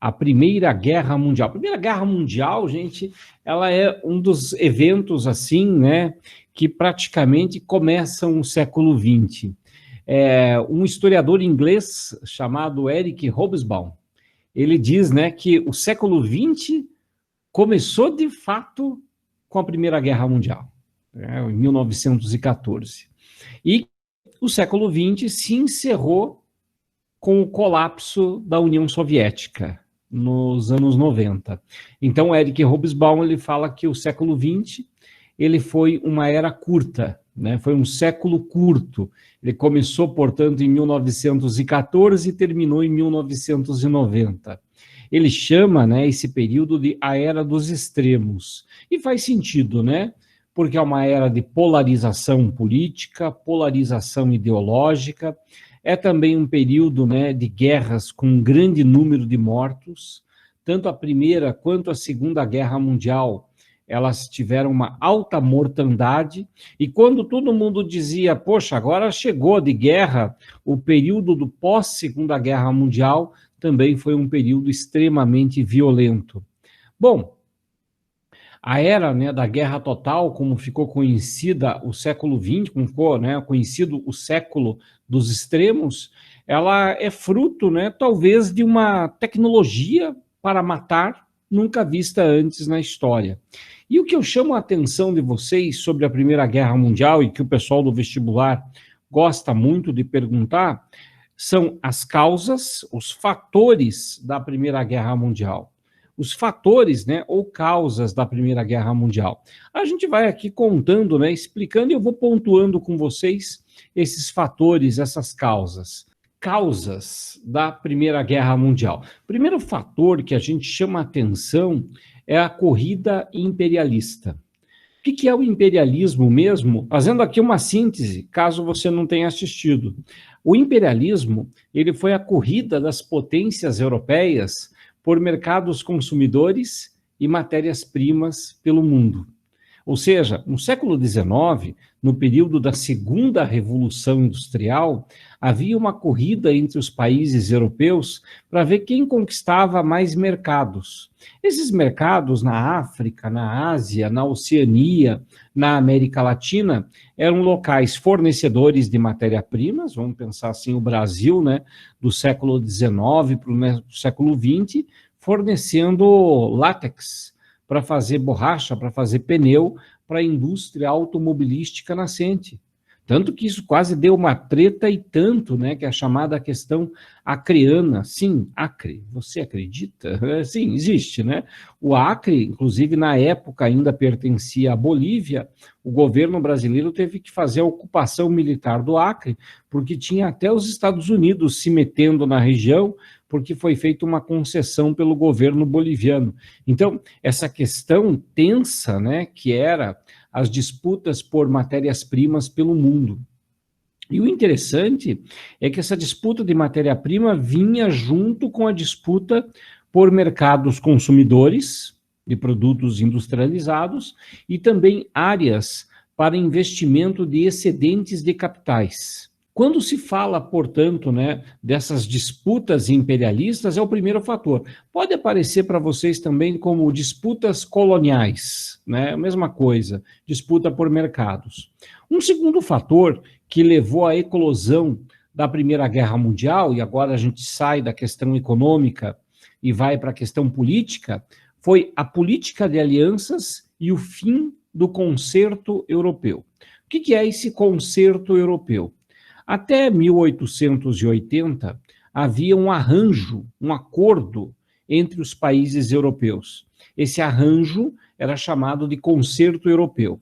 a Primeira Guerra Mundial. A Primeira Guerra Mundial, gente, ela é um dos eventos, assim, né, que praticamente começam o século XX. Um historiador inglês chamado Eric Hobsbawm, ele diz, né, que o século XX começou, de fato, com a Primeira Guerra Mundial, né, em 1914. E o século XX se encerrou com o colapso da União Soviética, nos anos 90. Então, Eric Hobsbawm, ele fala que o século XX ele foi uma era curta, né? Foi um século curto. Ele começou, portanto, em 1914 e terminou em 1990. Ele chama, né, esse período de a Era dos Extremos. E faz sentido, né? Porque é uma era de polarização política, polarização ideológica, é também um período, né, de guerras com um grande número de mortos. Tanto a Primeira quanto a Segunda Guerra Mundial, elas tiveram uma alta mortandade, e quando todo mundo dizia, poxa, agora chegou de guerra, o período do pós-Segunda Guerra Mundial também foi um período extremamente violento. Bom, a era, né, da guerra total, como ficou conhecida o século XX, como ficou, né, conhecido o século dos extremos, ela é fruto, né, talvez de uma tecnologia para matar nunca vista antes na história. E o que eu chamo a atenção de vocês sobre a Primeira Guerra Mundial, e que o pessoal do vestibular gosta muito de perguntar, são as causas, os fatores da Primeira Guerra Mundial. Os fatores, né, ou causas da Primeira Guerra Mundial. A gente vai aqui contando, né, explicando, e eu vou pontuando com vocês esses fatores, essas causas. Causas da Primeira Guerra Mundial. O primeiro fator que a gente chama a atenção é a corrida imperialista. O que é o imperialismo mesmo? Fazendo aqui uma síntese, caso você não tenha assistido. O imperialismo, ele foi a corrida das potências europeias por mercados consumidores e matérias-primas pelo mundo. Ou seja, no século XIX, no período da Segunda Revolução Industrial, havia uma corrida entre os países europeus para ver quem conquistava mais mercados. Esses mercados na África, na Ásia, na Oceania, na América Latina, eram locais fornecedores de matéria-primas, vamos pensar assim, o Brasil, né, do século XIX para o século XX, fornecendo látex para fazer borracha, para fazer pneu, para a indústria automobilística nascente. Tanto que isso quase deu uma treta e tanto, né, que é a chamada questão acreana. Sim, Acre, você acredita? Sim, existe, né? O Acre, inclusive na época ainda pertencia à Bolívia, o governo brasileiro teve que fazer a ocupação militar do Acre, porque tinha até os Estados Unidos se metendo na região, porque foi feita uma concessão pelo governo boliviano. Então, essa questão tensa, né, que era as disputas por matérias-primas pelo mundo. E o interessante é que essa disputa de matéria-prima vinha junto com a disputa por mercados consumidores de produtos industrializados e também áreas para investimento de excedentes de capitais. Quando se fala, portanto, né, dessas disputas imperialistas, é o primeiro fator. Pode aparecer para vocês também como disputas coloniais, né, a mesma coisa, disputa por mercados. Um segundo fator que levou à eclosão da Primeira Guerra Mundial, e agora a gente sai da questão econômica e vai para a questão política, foi a política de alianças e o fim do concerto europeu. O que é esse concerto europeu? Até 1880, havia um arranjo, um acordo entre os países europeus. Esse arranjo era chamado de Concerto Europeu,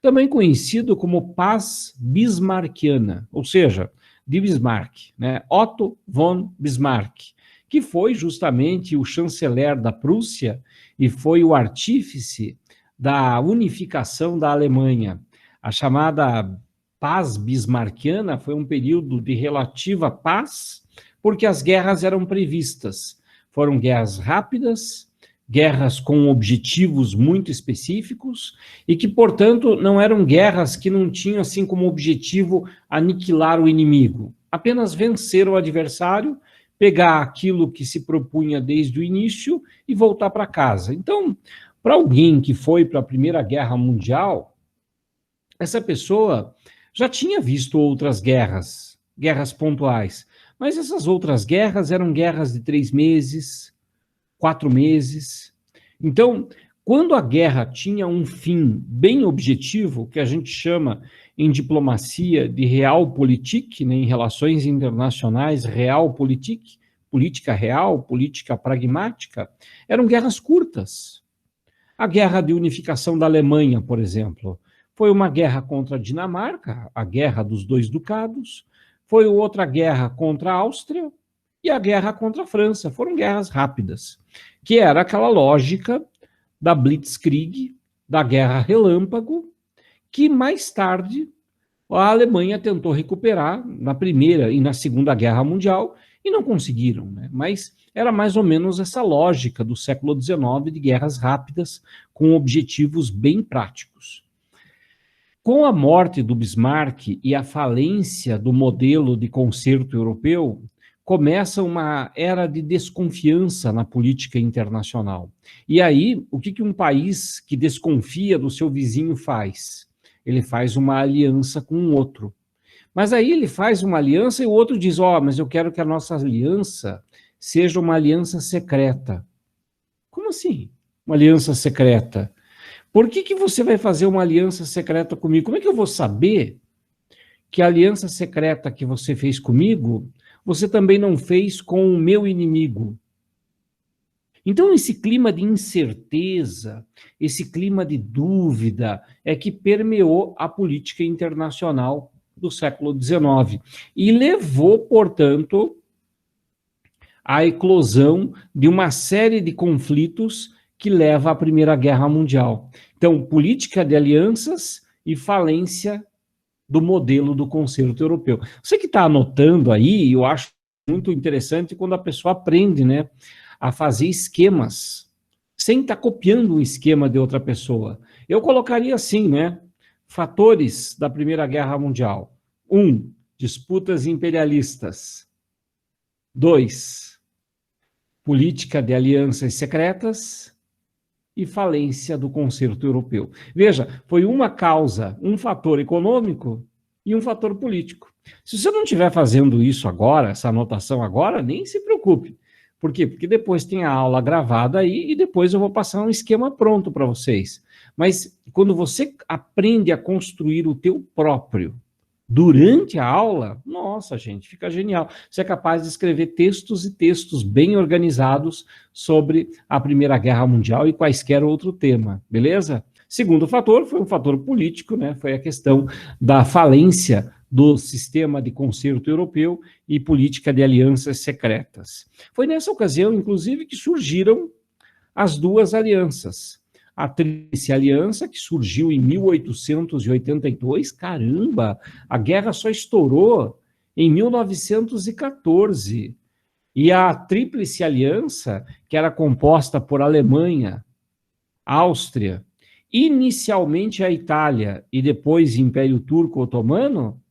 também conhecido como Paz Bismarckiana, ou seja, de Bismarck, né? Otto von Bismarck, que foi justamente o chanceler da Prússia e foi o artífice da unificação da Alemanha. A chamada Paz Bismarckiana foi um período de relativa paz, porque as guerras eram previstas. Foram guerras rápidas, guerras com objetivos muito específicos e que, portanto, não eram guerras que não tinham assim como objetivo aniquilar o inimigo, apenas vencer o adversário, pegar aquilo que se propunha desde o início e voltar para casa. Então, para alguém que foi para a Primeira Guerra Mundial, essa pessoa já tinha visto outras guerras, guerras pontuais, mas essas outras guerras eram guerras de 3 meses, 4 meses. Então, quando a guerra tinha um fim bem objetivo, que a gente chama em diplomacia de realpolitik, né, em relações internacionais, realpolitik, política real, política pragmática, eram guerras curtas. A guerra de unificação da Alemanha, por exemplo, foi uma guerra contra a Dinamarca, a guerra dos dois ducados, foi outra guerra contra a Áustria e a guerra contra a França. Foram guerras rápidas, que era aquela lógica da Blitzkrieg, da Guerra Relâmpago, que mais tarde a Alemanha tentou recuperar na Primeira e na Segunda Guerra Mundial e não conseguiram, né? Mas era mais ou menos essa lógica do século XIX de guerras rápidas com objetivos bem práticos. Com a morte do Bismarck e a falência do modelo de concerto europeu, começa uma era de desconfiança na política internacional. E aí, o que um país que desconfia do seu vizinho faz? Ele faz uma aliança com um outro. Mas aí ele faz uma aliança e o outro diz, mas eu quero que a nossa aliança seja uma aliança secreta. Como assim? Uma aliança secreta? Por que você vai fazer uma aliança secreta comigo? Como é que eu vou saber que a aliança secreta que você fez comigo, você também não fez com o meu inimigo? Então, esse clima de incerteza, esse clima de dúvida, é que permeou a política internacional do século XIX e levou, portanto, à eclosão de uma série de conflitos que leva à Primeira Guerra Mundial. Então, política de alianças e falência do modelo do concerto europeu. Você que está anotando aí, eu acho muito interessante quando a pessoa aprende, né, a fazer esquemas, sem estar copiando um esquema de outra pessoa. Eu colocaria assim, né, fatores da Primeira Guerra Mundial. 1, disputas imperialistas. 2, política de alianças secretas e falência do concerto europeu. Veja, foi uma causa, um fator econômico e um fator político. Se você não estiver fazendo isso agora, essa anotação agora, nem se preocupe. Por quê? Porque depois tem a aula gravada aí e depois eu vou passar um esquema pronto para vocês. Mas quando você aprende a construir o teu próprio durante a aula, nossa, gente, fica genial. Você é capaz de escrever textos e textos bem organizados sobre a Primeira Guerra Mundial e quaisquer outro tema, beleza? Segundo fator foi um fator político, né? Foi a questão da falência do sistema de concerto europeu e política de alianças secretas. Foi nessa ocasião, inclusive, que surgiram as duas alianças. A Tríplice Aliança, que surgiu em 1882, caramba, a guerra só estourou em 1914. E a Tríplice Aliança, que era composta por Alemanha, Áustria, inicialmente a Itália e depois Império Turco Otomano,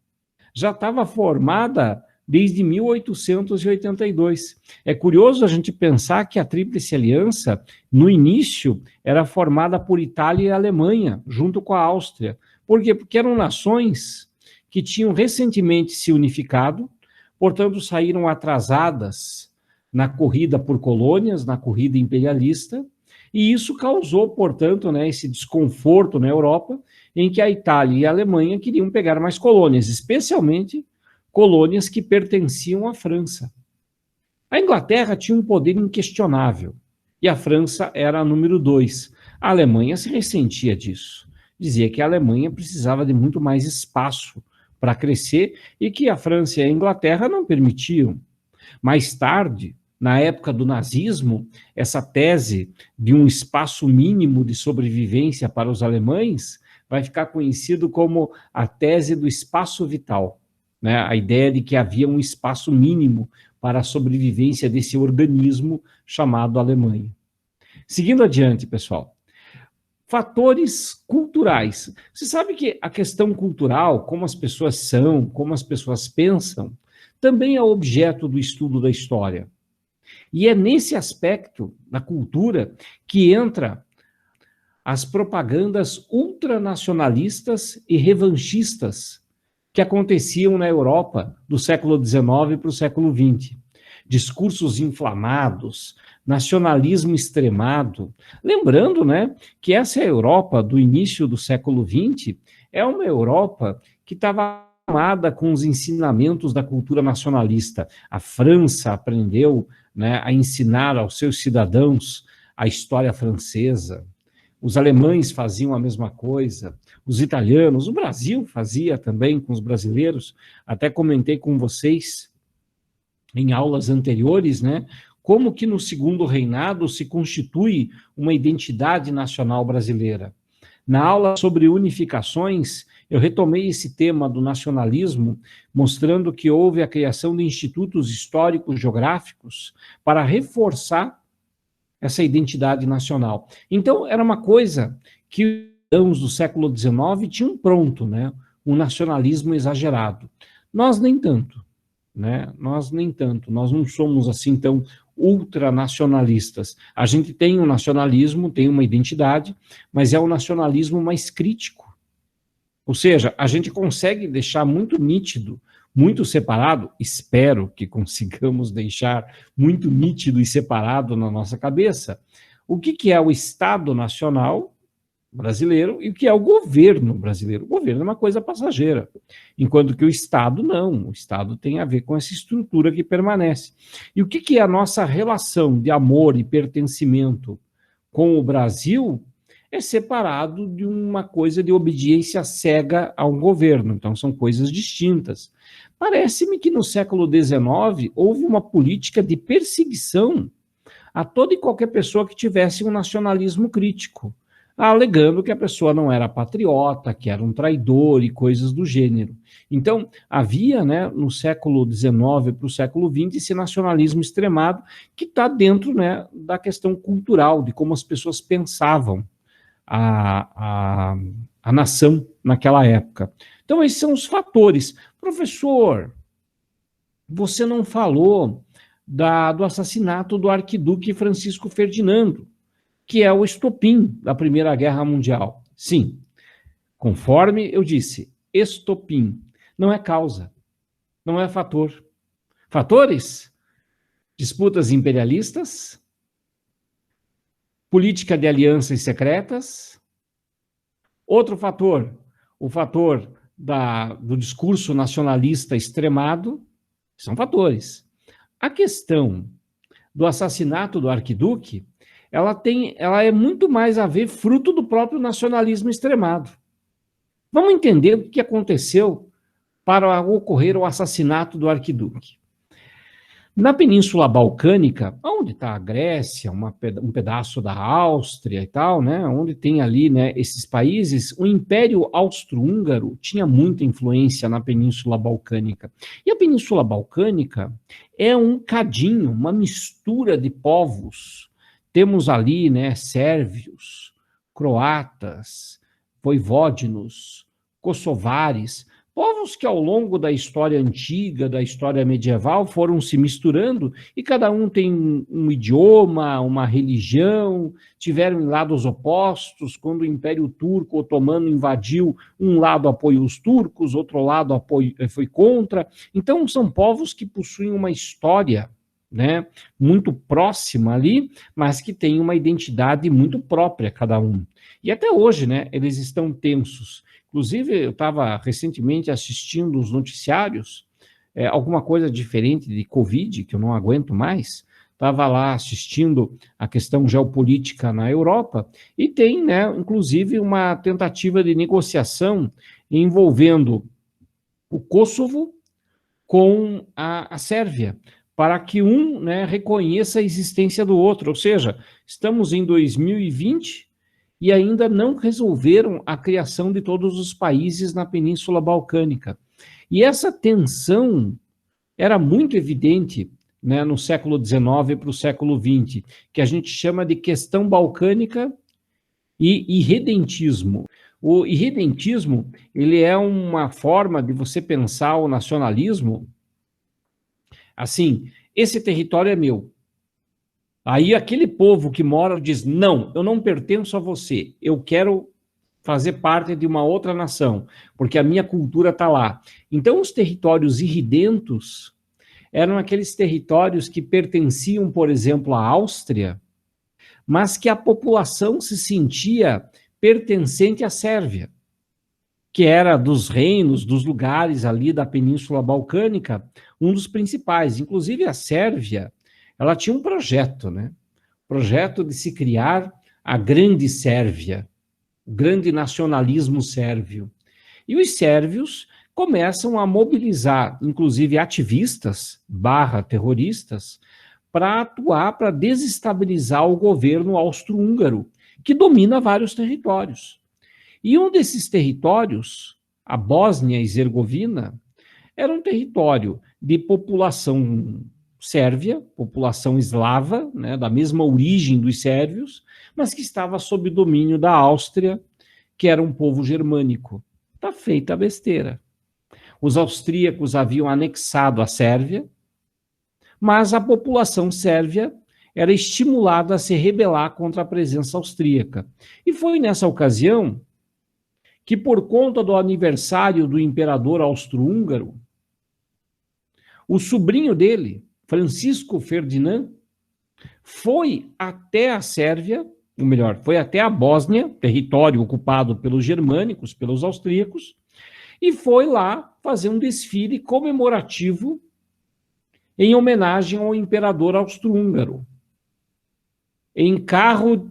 já estava formada desde 1882. É curioso a gente pensar que a Tríplice Aliança, no início, era formada por Itália e Alemanha, junto com a Áustria. Por quê? Porque eram nações que tinham recentemente se unificado, portanto, saíram atrasadas na corrida por colônias, na corrida imperialista, e isso causou, portanto, né, esse desconforto na Europa, em que a Itália e a Alemanha queriam pegar mais colônias, especialmente colônias que pertenciam à França. A Inglaterra tinha um poder inquestionável, e a França era a número 2. A Alemanha se ressentia disso. Dizia que a Alemanha precisava de muito mais espaço para crescer e que a França e a Inglaterra não permitiam. Mais tarde, na época do nazismo, essa tese de um espaço mínimo de sobrevivência para os alemães vai ficar conhecido como a tese do espaço vital. Né, a ideia de que havia um espaço mínimo para a sobrevivência desse organismo chamado Alemanha. Seguindo adiante, pessoal. Fatores culturais. Você sabe que a questão cultural, como as pessoas são, como as pessoas pensam, também é objeto do estudo da história. E é nesse aspecto da cultura que entra as propagandas ultranacionalistas e revanchistas que aconteciam na Europa do século XIX para o século XX. Discursos inflamados, nacionalismo extremado. Lembrando, né, que essa Europa do início do século XX é uma Europa que estava armada com os ensinamentos da cultura nacionalista. A França aprendeu, né, a ensinar aos seus cidadãos a história francesa. Os alemães faziam a mesma coisa, os italianos, o Brasil fazia também com os brasileiros. Até comentei com vocês em aulas anteriores, né, como que no segundo reinado se constitui uma identidade nacional brasileira. Na aula sobre unificações, eu retomei esse tema do nacionalismo, mostrando que houve a criação de institutos históricos geográficos para reforçar essa identidade nacional. Então, era uma coisa que os cidadãos do século XIX tinham pronto, né? Um nacionalismo exagerado. Nós nem tanto, né? Nós nem tanto. Nós não somos assim tão ultranacionalistas. A gente tem um nacionalismo, tem uma identidade, mas é um nacionalismo mais crítico. Ou seja, a gente consegue deixar muito nítido, muito separado, espero que consigamos deixar muito nítido e separado na nossa cabeça, o que é o Estado Nacional brasileiro e o que é o governo brasileiro. O governo é uma coisa passageira, enquanto que o Estado não. O Estado tem a ver com essa estrutura que permanece. E o que é a nossa relação de amor e pertencimento com o Brasil é separado de uma coisa de obediência cega a um governo. Então, são coisas distintas. Parece-me que no século XIX houve uma política de perseguição a toda e qualquer pessoa que tivesse um nacionalismo crítico, alegando que a pessoa não era patriota, que era um traidor e coisas do gênero. Então, havia, né, no século XIX para o século XX, esse nacionalismo extremado que está dentro, né, da questão cultural, de como as pessoas pensavam a nação naquela época. Então, esses são os fatores. Professor, você não falou do assassinato do arquiduque Francisco Ferdinando, que é o estopim da Primeira Guerra Mundial. Sim, conforme eu disse, estopim não é causa, não é fator. Fatores? Disputas imperialistas, política de alianças secretas. Outro fator, o fator do discurso nacionalista extremado, são fatores. A questão do assassinato do arquiduque, ela é muito mais a ver fruto do próprio nacionalismo extremado. Vamos entender o que aconteceu para ocorrer o assassinato do arquiduque. Na Península Balcânica, onde está a Grécia, um pedaço da Áustria e tal, né, onde tem ali, né, esses países, o Império Austro-Húngaro tinha muita influência na Península Balcânica. E a Península Balcânica é um cadinho, uma mistura de povos. Temos ali, né, sérvios, croatas, voivódinos, kosovares, povos que ao longo da história antiga, da história medieval, foram se misturando e cada um tem um idioma, uma religião, tiveram lados opostos. Quando o Império Turco Otomano invadiu, um lado apoiou os turcos, outro lado foi contra. Então, são povos que possuem uma história, né, muito próxima ali, mas que tem uma identidade muito própria, cada um. E até hoje, né, eles estão tensos. Inclusive, eu estava recentemente assistindo os noticiários, alguma coisa diferente de Covid, que eu não aguento mais. Estava lá assistindo a questão geopolítica na Europa, e tem, né, inclusive, uma tentativa de negociação envolvendo o Kosovo com a Sérvia, para que um, né, reconheça a existência do outro. Ou seja, estamos em 2020 e ainda não resolveram a criação de todos os países na Península Balcânica. E essa tensão era muito evidente, né, no século XIX para o século XX, que a gente chama de questão balcânica e irredentismo. O irredentismo, ele é uma forma de você pensar o nacionalismo Assim, esse território é meu. Aí aquele povo que mora diz, não, eu não pertenço a você, eu quero fazer parte de uma outra nação, porque a minha cultura está lá. Então, os territórios irridentos eram aqueles territórios que pertenciam, por exemplo, à Áustria, mas que a população se sentia pertencente à Sérvia, que era dos reinos, dos lugares ali da Península Balcânica, um dos principais. Inclusive a Sérvia, ela tinha um projeto, né? Projeto de se criar a Grande Sérvia, o grande nacionalismo sérvio. E os sérvios começam a mobilizar, inclusive ativistas barra terroristas, para atuar, para desestabilizar o governo austro-húngaro, que domina vários territórios. E um desses territórios, a Bósnia e Herzegovina, era um território de população sérvia, população eslava, né, da mesma origem dos sérvios, mas que estava sob domínio da Áustria, que era um povo germânico. Está feita a besteira. Os austríacos haviam anexado a Sérvia, mas a população sérvia era estimulada a se rebelar contra a presença austríaca. E foi nessa ocasião que, por conta do aniversário do imperador austro-húngaro, o sobrinho dele, Francisco Ferdinand, foi até a Sérvia, ou melhor, foi até a Bósnia, território ocupado pelos germânicos, pelos austríacos, e foi lá fazer um desfile comemorativo em homenagem ao imperador austro-húngaro, em carro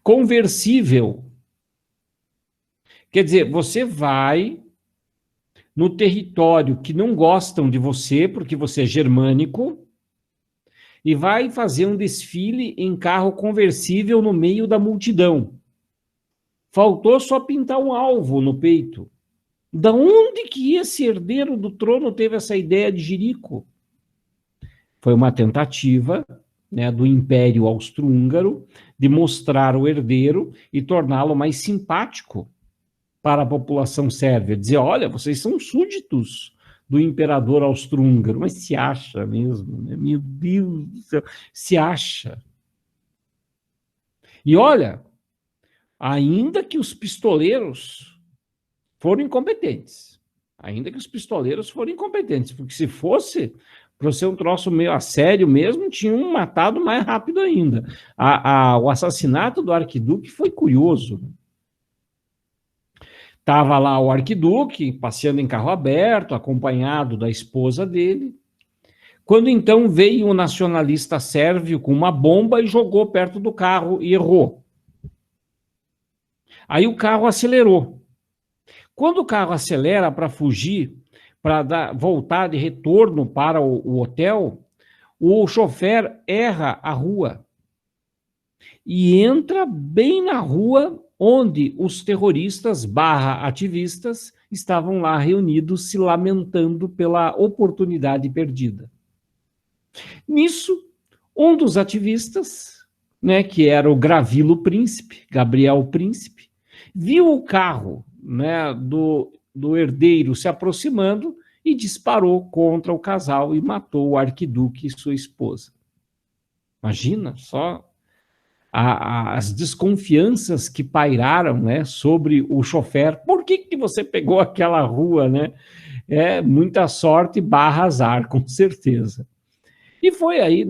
conversível. Quer dizer, você vai no território que não gostam de você, porque você é germânico, e vai fazer um desfile em carro conversível no meio da multidão. Faltou só pintar um alvo no peito. Da onde que esse herdeiro do trono teve essa ideia de jirico? Foi uma tentativa, né, do Império Austro-Húngaro de mostrar o herdeiro e torná-lo mais simpático para a população sérvia. Dizer, olha, vocês são súditos do imperador austro-húngaro. Mas se acha mesmo, né? Meu Deus do céu, se acha. E olha, ainda que os pistoleiros foram incompetentes, porque se fosse para ser um troço meio a sério mesmo, tinham matado mais rápido ainda. O assassinato do arquiduque foi curioso. Estava lá o arquiduque, passeando em carro aberto, acompanhado da esposa dele, quando então veio um nacionalista sérvio com uma bomba e jogou perto do carro e errou. Aí o carro acelerou. Quando o carro acelera para fugir, para voltar de retorno para o hotel, o chofer erra a rua e entra bem na rua onde os terroristas barra ativistas estavam lá reunidos se lamentando pela oportunidade perdida. Nisso, um dos ativistas, né, que era o Gravilo Príncipe, Gabriel Príncipe, viu o carro, né, do herdeiro se aproximando e disparou contra o casal e matou o arquiduque e sua esposa. Imagina só as desconfianças que pairaram, né, sobre o chofer. Por que você pegou aquela rua, né? É muita sorte barra azar, com certeza. E foi aí,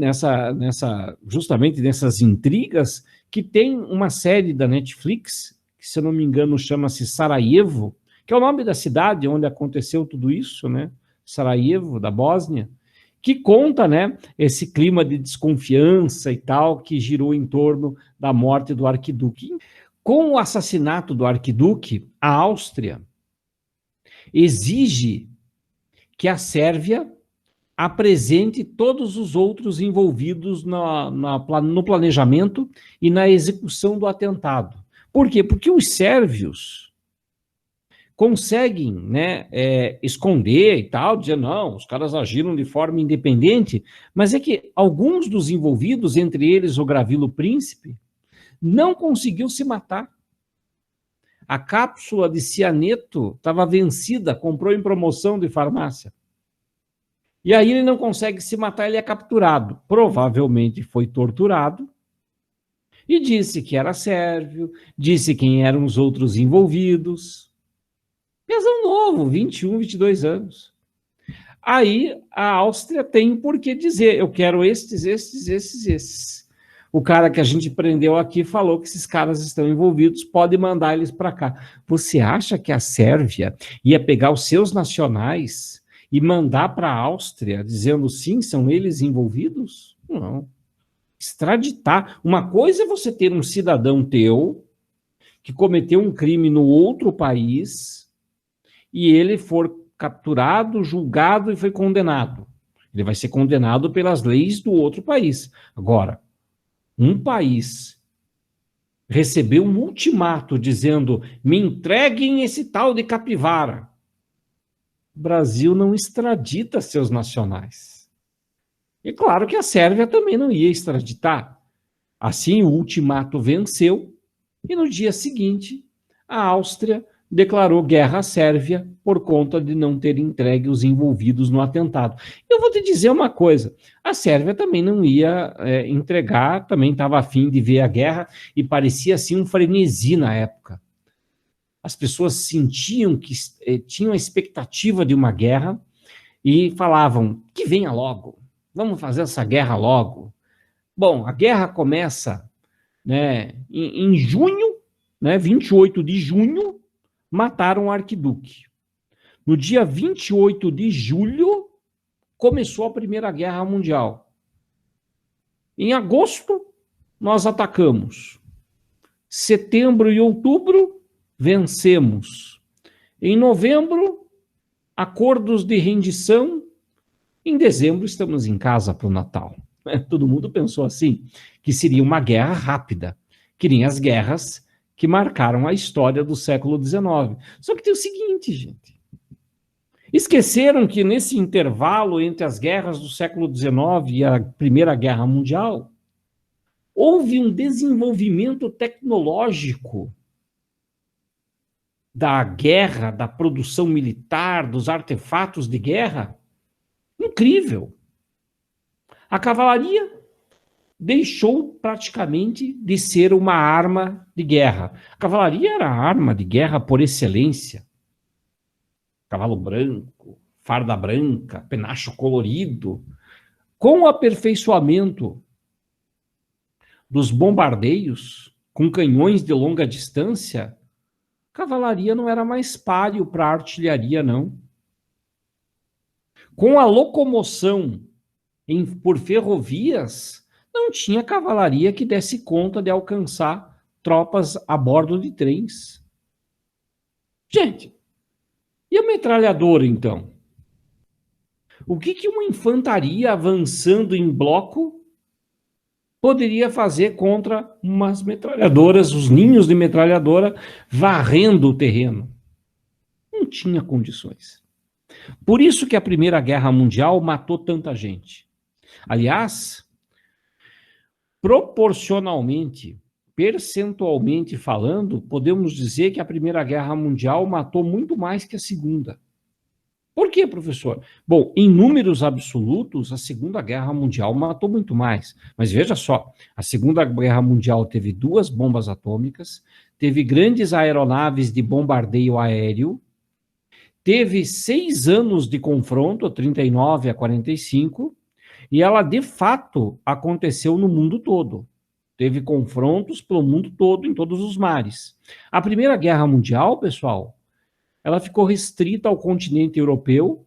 justamente nessas intrigas, que tem uma série da Netflix, que, se eu não me engano, chama-se Sarajevo, que é o nome da cidade onde aconteceu tudo isso, né? Sarajevo, da Bósnia, que conta, né, esse clima de desconfiança e tal, que girou em torno da morte do arquiduque. Com o assassinato do arquiduque, a Áustria exige que a Sérvia apresente todos os outros envolvidos no planejamento e na execução do atentado. Por quê? Porque os sérvios conseguem, né, esconder e tal, dizer, não, os caras agiram de forma independente, mas é que alguns dos envolvidos, entre eles o Gravilo Príncipe, não conseguiu se matar. A cápsula de cianeto estava vencida, comprou em promoção de farmácia. E aí ele não consegue se matar, ele é capturado. Provavelmente foi torturado e disse que era sérvio, disse quem eram os outros envolvidos. Pesão novo, 21, 22 anos. Aí a Áustria tem por que dizer, eu quero esses. O cara que a gente prendeu aqui falou que esses caras estão envolvidos, pode mandar eles para cá. Você acha que a Sérvia ia pegar os seus nacionais e mandar para a Áustria, dizendo sim, são eles envolvidos? Não. Extraditar. Uma coisa é você ter um cidadão teu que cometeu um crime no outro país e ele for capturado, julgado e foi condenado. Ele vai ser condenado pelas leis do outro país. Agora, um país recebeu um ultimato dizendo: me entreguem esse tal de capivara. O Brasil não extradita seus nacionais. E claro que a Sérvia também não ia extraditar. Assim, o ultimato venceu e no dia seguinte, a Áustria declarou guerra à Sérvia por conta de não ter entregue os envolvidos no atentado. Eu vou te dizer uma coisa, a Sérvia também não ia entregar, também estava afim de ver a guerra e parecia assim um frenesi na época. As pessoas sentiam que tinham a expectativa de uma guerra e falavam que venha logo, vamos fazer essa guerra logo. Bom, a guerra começa, né, em junho, né, 28 de junho, mataram o arquiduque. No dia 28 de julho, começou a Primeira Guerra Mundial. Em agosto, nós atacamos. Setembro e outubro, vencemos. Em novembro, acordos de rendição. Em dezembro, estamos em casa para o Natal. Todo mundo pensou assim, que seria uma guerra rápida, que nem as guerras que marcaram a história do século XIX. Só que tem o seguinte, gente. Esqueceram que nesse intervalo entre as guerras do século XIX e a Primeira Guerra Mundial, houve um desenvolvimento tecnológico da guerra, da produção militar, dos artefatos de guerra, incrível. A cavalaria deixou praticamente de ser uma arma de guerra. A cavalaria era a arma de guerra por excelência. Cavalo branco, farda branca, penacho colorido. Com o aperfeiçoamento dos bombardeios com canhões de longa distância, a cavalaria não era mais páreo para a artilharia, não. Com a locomoção por ferrovias, não tinha cavalaria que desse conta de alcançar tropas a bordo de trens. Gente, e a metralhadora, então? O que uma infantaria avançando em bloco poderia fazer contra umas metralhadoras, os ninhos de metralhadora, varrendo o terreno? Não tinha condições. Por isso que a Primeira Guerra Mundial matou tanta gente. Aliás, proporcionalmente, percentualmente falando, podemos dizer que a Primeira Guerra Mundial matou muito mais que a Segunda. Por quê, professor? Bom, em números absolutos, a Segunda Guerra Mundial matou muito mais. Mas veja só, a Segunda Guerra Mundial teve 2 bombas atômicas, teve grandes aeronaves de bombardeio aéreo, teve 6 anos de confronto, 39 a 45, e ela, de fato, aconteceu no mundo todo. Teve confrontos pelo mundo todo, em todos os mares. A Primeira Guerra Mundial, pessoal, ela ficou restrita ao continente europeu,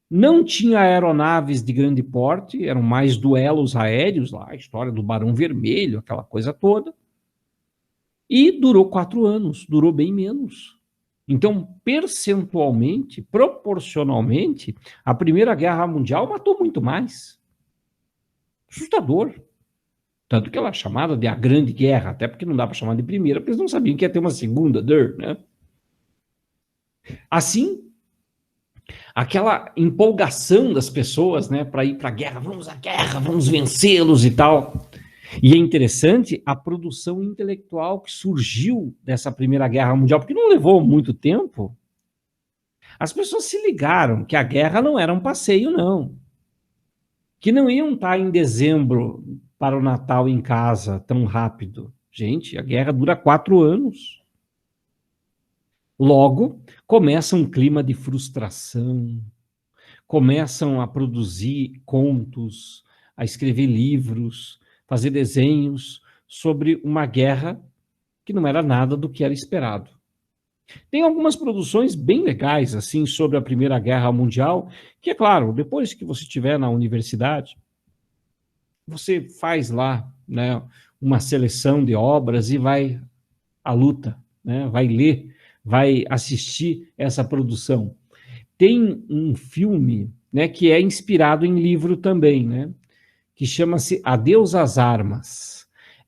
não tinha aeronaves de grande porte, eram mais duelos aéreos, lá, a história do Barão Vermelho, aquela coisa toda, e durou 4 anos, durou bem menos. Então, percentualmente, proporcionalmente, a Primeira Guerra Mundial matou muito mais. Assustador. Tanto que ela é chamada de a Grande Guerra, até porque não dá para chamar de primeira, porque eles não sabiam que ia ter uma segunda, né? Assim, aquela empolgação das pessoas, né, para ir para a guerra, vamos à guerra, vamos vencê-los e tal. E é interessante a produção intelectual que surgiu dessa Primeira Guerra Mundial, porque não levou muito tempo. as pessoas se ligaram que a guerra não era um passeio, não. Que não iam estar em dezembro para o Natal em casa tão rápido. Gente, a guerra dura 4 anos. Logo, começa um clima de frustração, começam a produzir contos, a escrever livros, fazer desenhos sobre uma guerra que não era nada do que era esperado. Tem algumas produções bem legais, assim, sobre a Primeira Guerra Mundial, que, é claro, depois que você estiver na universidade, você faz lá, né, uma seleção de obras e vai à luta, né, vai ler, vai assistir essa produção. Tem um filme, né, que é inspirado em livro também, né, que chama-se Adeus às Armas.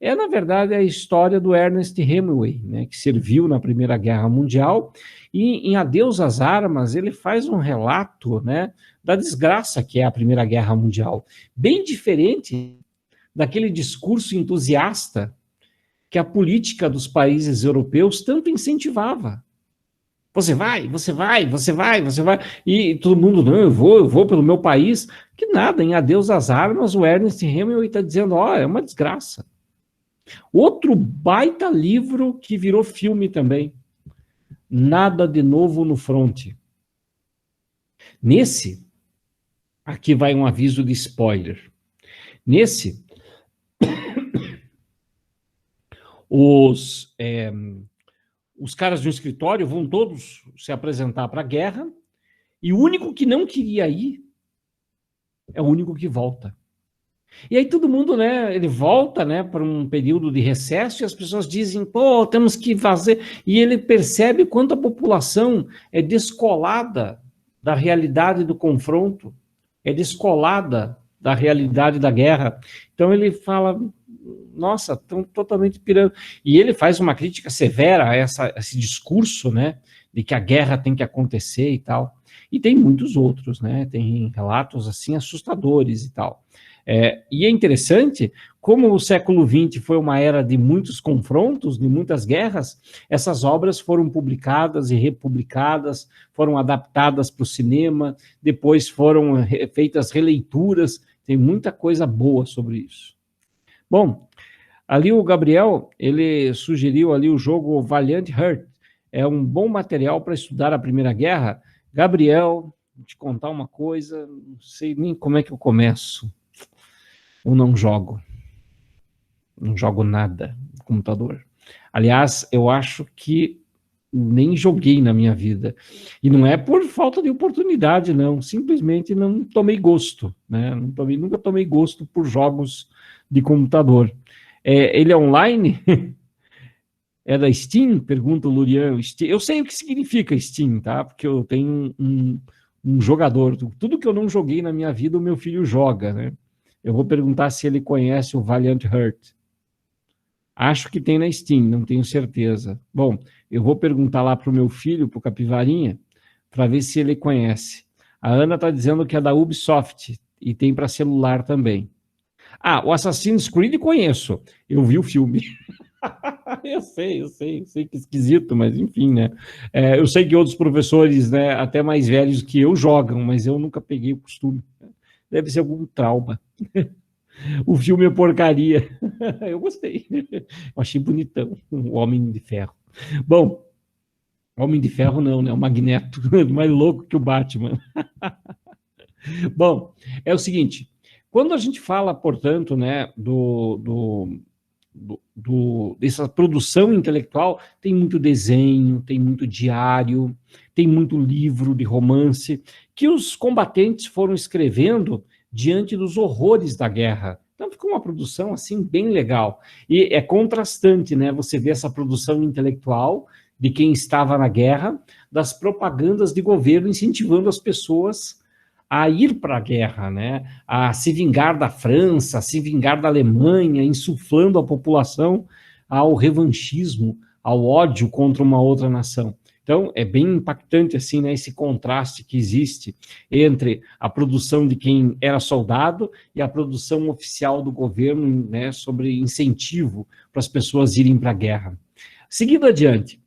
É, na verdade, a história do Ernest Hemingway, né, que serviu na Primeira Guerra Mundial, e em Adeus às Armas ele faz um relato, né, da desgraça que é a Primeira Guerra Mundial, bem diferente daquele discurso entusiasta que a política dos países europeus tanto incentivava. Você vai, você vai, você vai, você vai. E todo mundo, não, eu vou pelo meu país. Que nada, em Adeus às Armas, o Ernest Hemingway está dizendo, ó, é uma desgraça. Outro baita livro que virou filme também, Nada de Novo no Fronte. Nesse, aqui vai um aviso de spoiler. Nesse, os caras do escritório vão todos se apresentar para a guerra, e o único que não queria ir é o único que volta. E aí todo mundo, né, ele volta, né, para um período de recesso, e as pessoas dizem, pô, temos que fazer, e ele percebe quanto a população é descolada da realidade do confronto, é descolada da realidade da guerra. Então ele fala, nossa, estão totalmente pirando. E ele faz uma crítica severa a esse discurso, né, de que a guerra tem que acontecer e tal. E tem muitos outros, né, tem relatos assim assustadores e tal. E é interessante, como o século XX foi uma era de muitos confrontos, de muitas guerras, essas obras foram publicadas e republicadas, foram adaptadas para o cinema, depois foram feitas releituras, tem muita coisa boa sobre isso. Bom, ali o Gabriel, ele sugeriu ali o jogo Valiant Heart, é um bom material para estudar a Primeira Guerra. Gabriel, vou te contar uma coisa, não sei nem como é que eu começo. Eu não jogo nada no computador. Aliás, eu acho que nem joguei na minha vida. E não é por falta de oportunidade, não. Simplesmente não tomei gosto, né? Nunca tomei gosto por jogos de computador. Ele é online? É da Steam? Pergunta o Lurian. Eu sei o que significa Steam, tá? Porque eu tenho um jogador. Tudo que eu não joguei na minha vida, o meu filho joga, né? Eu vou perguntar se ele conhece o Valiant Heart. Acho que tem na Steam, não tenho certeza. Bom, eu vou perguntar lá para o meu filho, para o Capivarinha, para ver se ele conhece. A Ana está dizendo que é da Ubisoft e tem para celular também. Ah, o Assassin's Creed conheço. Eu vi o filme. Eu sei que esquisito, mas enfim, né? Eu sei que outros professores, né, até mais velhos que eu, jogam, mas eu nunca peguei o costume. Deve ser algum trauma. O filme é porcaria. Eu gostei. Eu achei bonitão, o Homem de Ferro. Bom, Homem de Ferro não, né? O Magneto, mais louco que o Batman. Bom, é o seguinte, quando a gente fala, portanto, né, dessa produção intelectual, tem muito desenho, tem muito diário, tem muito livro de romance, que os combatentes foram escrevendo diante dos horrores da guerra. Então ficou uma produção assim bem legal. E é contrastante, né? Você vê essa produção intelectual de quem estava na guerra, das propagandas de governo incentivando as pessoas a ir para a guerra, né? A se vingar da França, a se vingar da Alemanha, insuflando a população ao revanchismo, ao ódio contra uma outra nação. Então, é bem impactante, assim, né, esse contraste que existe entre a produção de quem era soldado e a produção oficial do governo, né, sobre incentivo para as pessoas irem para a guerra. Seguindo adiante,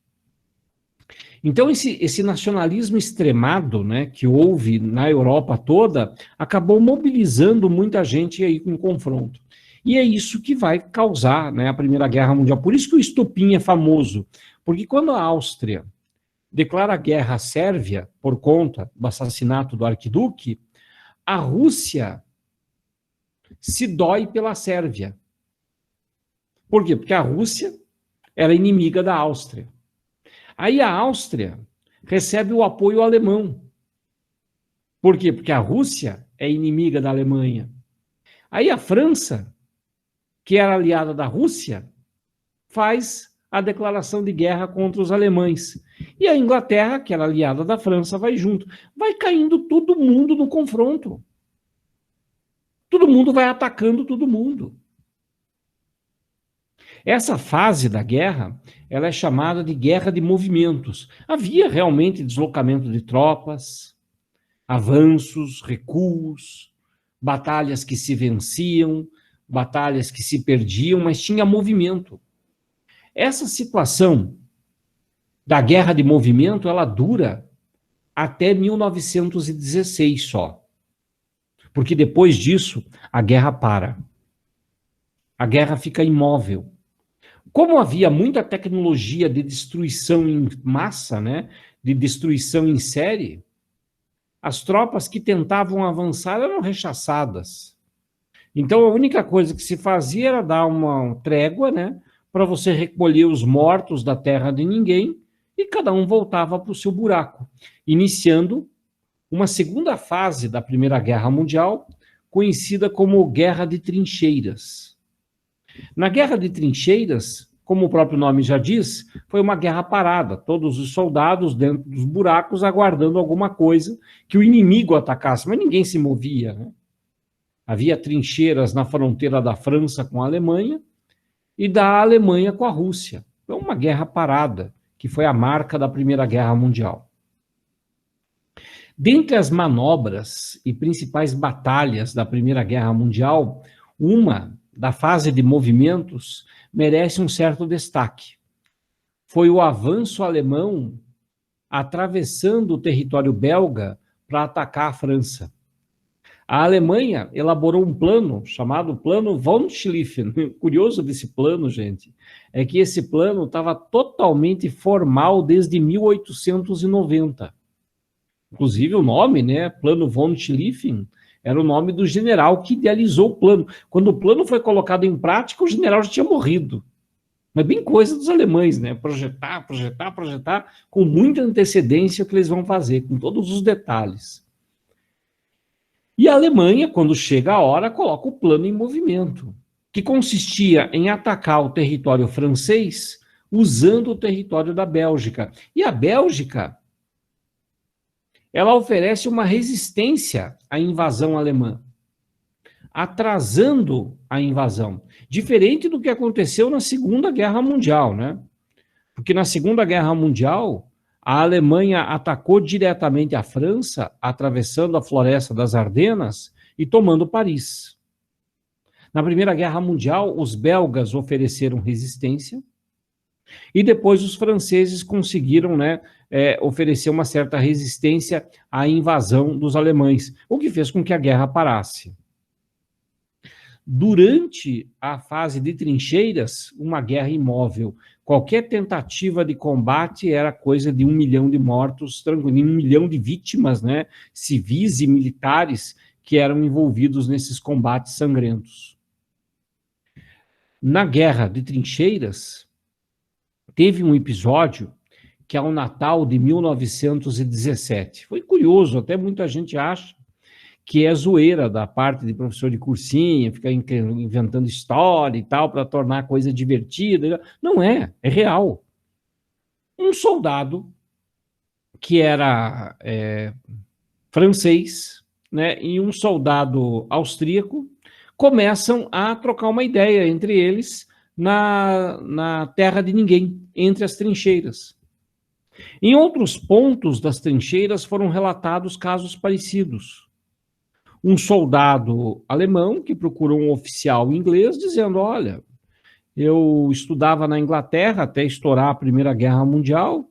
Então, esse nacionalismo extremado, né, que houve na Europa toda, acabou mobilizando muita gente aí com confronto. E é isso que vai causar, né, a Primeira Guerra Mundial. Por isso que o estopim é famoso, porque quando a Áustria declara guerra à Sérvia por conta do assassinato do arquiduque, a Rússia se dói pela Sérvia. Por quê? Porque a Rússia era inimiga da Áustria. Aí a Áustria recebe o apoio alemão. Por quê? Porque a Rússia é inimiga da Alemanha. Aí a França, que era aliada da Rússia, faz a declaração de guerra contra os alemães. E a Inglaterra, que era aliada da França, vai junto. Vai caindo todo mundo no confronto. Todo mundo vai atacando todo mundo. Essa fase da guerra, ela é chamada de guerra de movimentos. Havia realmente deslocamento de tropas, avanços, recuos, batalhas que se venciam, batalhas que se perdiam, mas tinha movimento. Essa situação da guerra de movimento, ela dura até 1916 só. Porque depois disso, a guerra para. A guerra fica imóvel. Como havia muita tecnologia de destruição em massa, né, de destruição em série, as tropas que tentavam avançar eram rechaçadas. Então, a única coisa que se fazia era dar uma trégua, né, para você recolher os mortos da terra de ninguém e cada um voltava para o seu buraco, iniciando uma segunda fase da Primeira Guerra Mundial, conhecida como Guerra de Trincheiras. Na Guerra de Trincheiras, como o próprio nome já diz, foi uma guerra parada, todos os soldados dentro dos buracos aguardando alguma coisa que o inimigo atacasse, mas ninguém se movia, né? Havia trincheiras na fronteira da França com a Alemanha e da Alemanha com a Rússia. Foi uma guerra parada, que foi a marca da Primeira Guerra Mundial. Dentre as manobras e principais batalhas da Primeira Guerra Mundial, uma da fase de movimentos merece um certo destaque. Foi o avanço alemão atravessando o território belga para atacar a França. A Alemanha elaborou um plano chamado Plano von Schlieffen. Curioso desse plano, gente, é que esse plano estava totalmente formal desde 1890. Inclusive o nome, né, Plano von Schlieffen, era o nome do general que idealizou o plano. Quando o plano foi colocado em prática, o general já tinha morrido. Mas bem coisa dos alemães, né? Projetar, com muita antecedência o que eles vão fazer, com todos os detalhes. E a Alemanha, quando chega a hora, coloca o plano em movimento, que consistia em atacar o território francês usando o território da Bélgica. E a Bélgica, ela oferece uma resistência à invasão alemã, atrasando a invasão, diferente do que aconteceu na Segunda Guerra Mundial, né? Porque na Segunda Guerra Mundial, a Alemanha atacou diretamente a França, atravessando a floresta das Ardenas e tomando Paris. Na Primeira Guerra Mundial, os belgas ofereceram resistência e depois os franceses conseguiram, né, oferecer uma certa resistência à invasão dos alemães, o que fez com que a guerra parasse. Durante a fase de trincheiras, uma guerra imóvel. Qualquer tentativa de combate era coisa de 1 milhão de mortos, 1 milhão de vítimas, né, civis e militares que eram envolvidos nesses combates sangrentos. Na guerra de trincheiras, teve um episódio que é o Natal de 1917. Foi curioso, até muita gente acha que é zoeira da parte de professor de cursinho, ficar inventando história e tal, para tornar a coisa divertida. Não é, é real. Um soldado que era francês, né, e um soldado austríaco começam a trocar uma ideia entre eles na terra de ninguém, entre as trincheiras. Em outros pontos das trincheiras foram relatados casos parecidos. Um soldado alemão que procurou um oficial inglês dizendo, olha, eu estudava na Inglaterra até estourar a Primeira Guerra Mundial,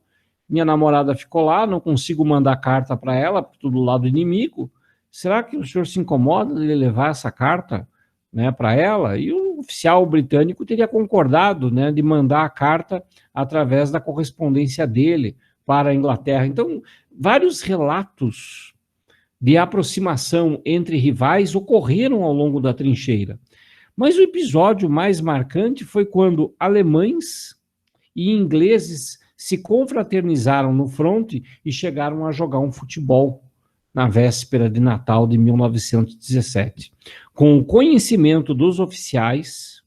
minha namorada ficou lá, não consigo mandar carta para ela, porque do lado inimigo. Será que o senhor se incomoda de levar essa carta, né, para ela? E o oficial britânico teria concordado, né, de mandar a carta através da correspondência dele para a Inglaterra. Então, vários relatos de aproximação entre rivais ocorreram ao longo da trincheira. Mas o episódio mais marcante foi quando alemães e ingleses se confraternizaram no fronte e chegaram a jogar um futebol na véspera de Natal de 1917. Com o conhecimento dos oficiais,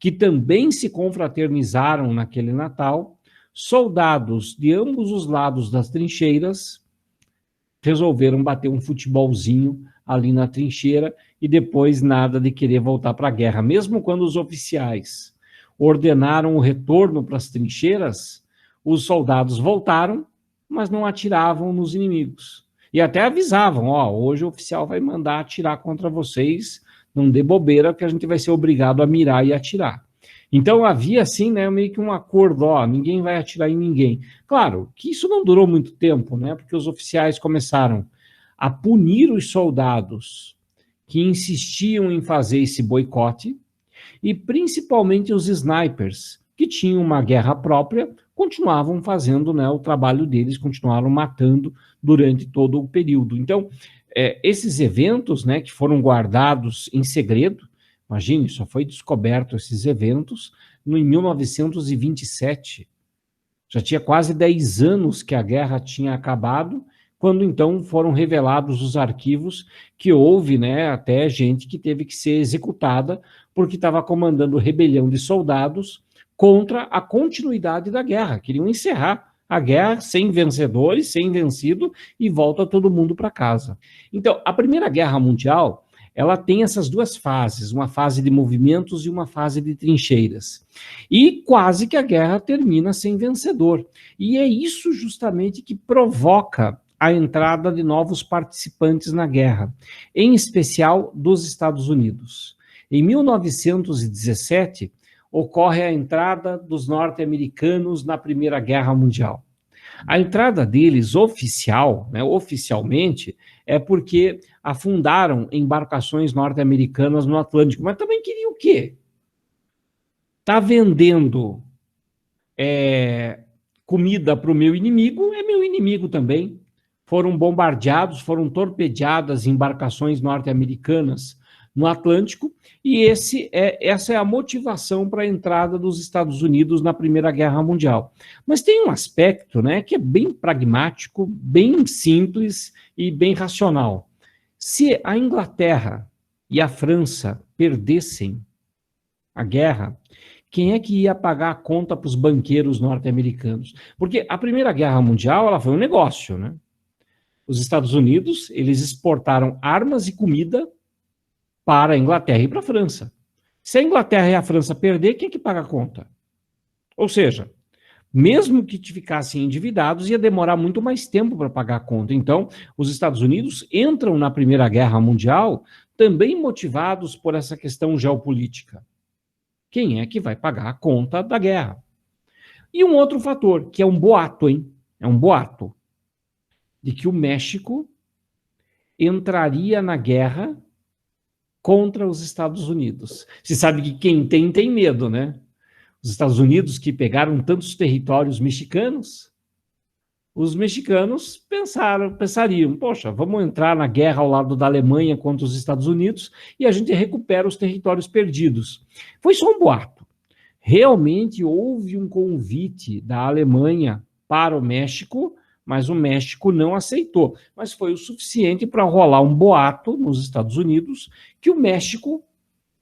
que também se confraternizaram naquele Natal, soldados de ambos os lados das trincheiras resolveram bater um futebolzinho ali na trincheira e depois nada de querer voltar para a guerra. Mesmo quando os oficiais ordenaram o retorno para as trincheiras, os soldados voltaram, mas não atiravam nos inimigos. E até avisavam, ó, hoje o oficial vai mandar atirar contra vocês, não dê bobeira, que a gente vai ser obrigado a mirar e atirar. Então havia assim, né, meio que um acordo, ó, ninguém vai atirar em ninguém. Claro que isso não durou muito tempo, né, porque os oficiais começaram a punir os soldados que insistiam em fazer esse boicote e principalmente os snipers, que tinham uma guerra própria, continuavam fazendo, né, o trabalho deles, continuaram matando durante todo o período. Então, esses eventos, né, que foram guardados em segredo, imagine, só foi descoberto esses eventos em 1927. Já tinha quase 10 anos que a guerra tinha acabado, quando então foram revelados os arquivos que houve, né, até gente que teve que ser executada porque estava comandando rebelião de soldados contra a continuidade da guerra. Queriam encerrar a guerra sem vencedores, sem vencido, e volta todo mundo para casa. Então, a Primeira Guerra Mundial, ela tem essas duas fases, uma fase de movimentos e uma fase de trincheiras. E quase que a guerra termina sem vencedor. E é isso justamente que provoca a entrada de novos participantes na guerra, em especial dos Estados Unidos. Em 1917, ocorre a entrada dos norte-americanos na Primeira Guerra Mundial. A entrada deles oficial, né, oficialmente, é porque afundaram embarcações norte-americanas no Atlântico, mas também queriam o quê? Tá vendendo comida para o meu inimigo, é meu inimigo também. Foram bombardeados, foram torpedeadas embarcações norte-americanas no Atlântico, e essa é a motivação para a entrada dos Estados Unidos na Primeira Guerra Mundial. Mas tem um aspecto, né, que é bem pragmático, bem simples e bem racional. Se a Inglaterra e a França perdessem a guerra, quem é que ia pagar a conta para os banqueiros norte-americanos? Porque a Primeira Guerra Mundial ela foi um negócio, né? Os Estados Unidos, eles exportaram armas e comida para a Inglaterra e para a França. Se a Inglaterra e a França perder, quem é que paga a conta? Ou seja, mesmo que ficassem endividados, ia demorar muito mais tempo para pagar a conta. Então, os Estados Unidos entram na Primeira Guerra Mundial também motivados por essa questão geopolítica. Quem é que vai pagar a conta da guerra? E um outro fator, que é um boato, hein? É um boato de que o México entraria na guerra contra os Estados Unidos. Você sabe que quem tem medo, né? Os Estados Unidos que pegaram tantos territórios mexicanos, os mexicanos pensariam, poxa, vamos entrar na guerra ao lado da Alemanha contra os Estados Unidos e a gente recupera os territórios perdidos. Foi só um boato. Realmente houve um convite da Alemanha para o México, mas o México não aceitou. Mas foi o suficiente para rolar um boato nos Estados Unidos que o México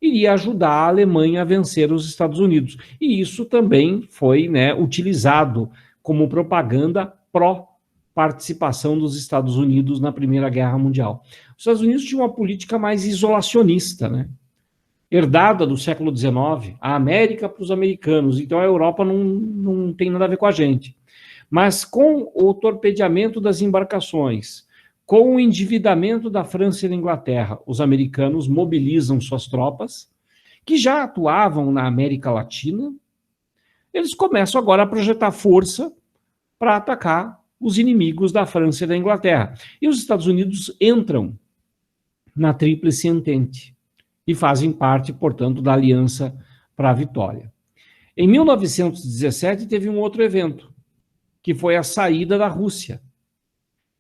iria ajudar a Alemanha a vencer os Estados Unidos. E isso também foi, né, utilizado como propaganda pró-participação dos Estados Unidos na Primeira Guerra Mundial. Os Estados Unidos tinham uma política mais isolacionista, né? Herdada do século XIX, a América para os americanos, então a Europa não tem nada a ver com a gente. Mas com o torpedeamento das embarcações, com o endividamento da França e da Inglaterra, os americanos mobilizam suas tropas, que já atuavam na América Latina, eles começam agora a projetar força para atacar os inimigos da França e da Inglaterra. E os Estados Unidos entram na Tríplice Entente e fazem parte, portanto, da Aliança para a Vitória. Em 1917 teve um outro evento, que foi a saída da Rússia.